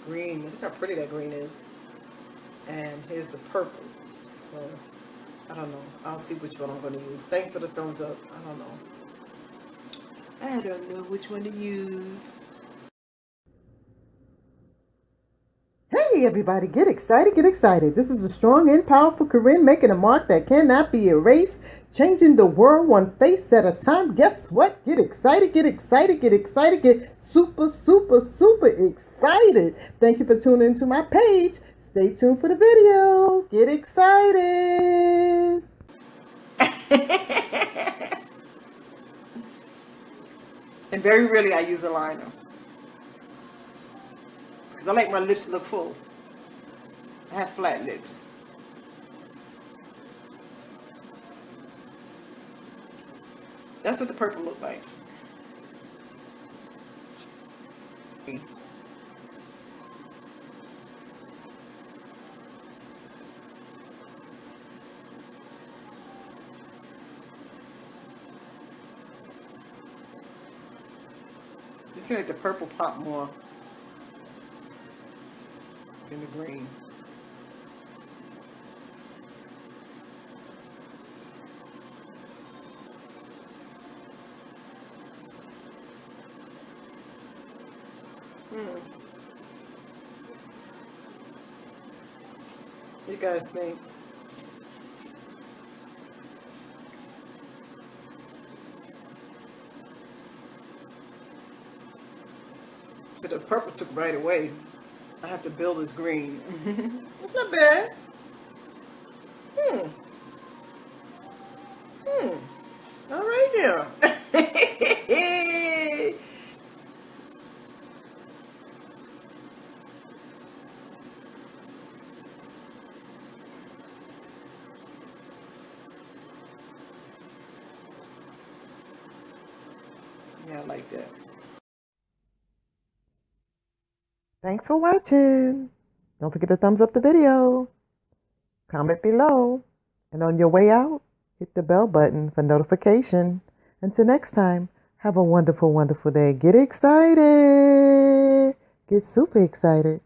green. Look how pretty that green is. And here's the purple. So, I don't know. I'll see which one I'm going to use. Thanks for the thumbs up. I don't know. I don't know which one to use. Hey everybody, get excited, get excited. This is a strong and powerful Corinne making a mark that cannot be erased, changing the world one face at a time. Guess what? Get excited, get excited, get excited, get super, super, super excited. Thank you for tuning into my page. Stay tuned for the video. Get excited. And very rarely I use a liner. Because I like my lips to look full. I have flat lips. That's what the purple looked like. It seems like the purple popped more than the green. What do you guys think? So the purple took right away. I have to build this green. It's not bad. All right now. Yeah, I like that. Thanks for watching. Don't forget to thumbs up the video. Comment below. And on your way out, hit the bell button for notification. Until next time, have a wonderful, wonderful day. Get excited. Get super excited.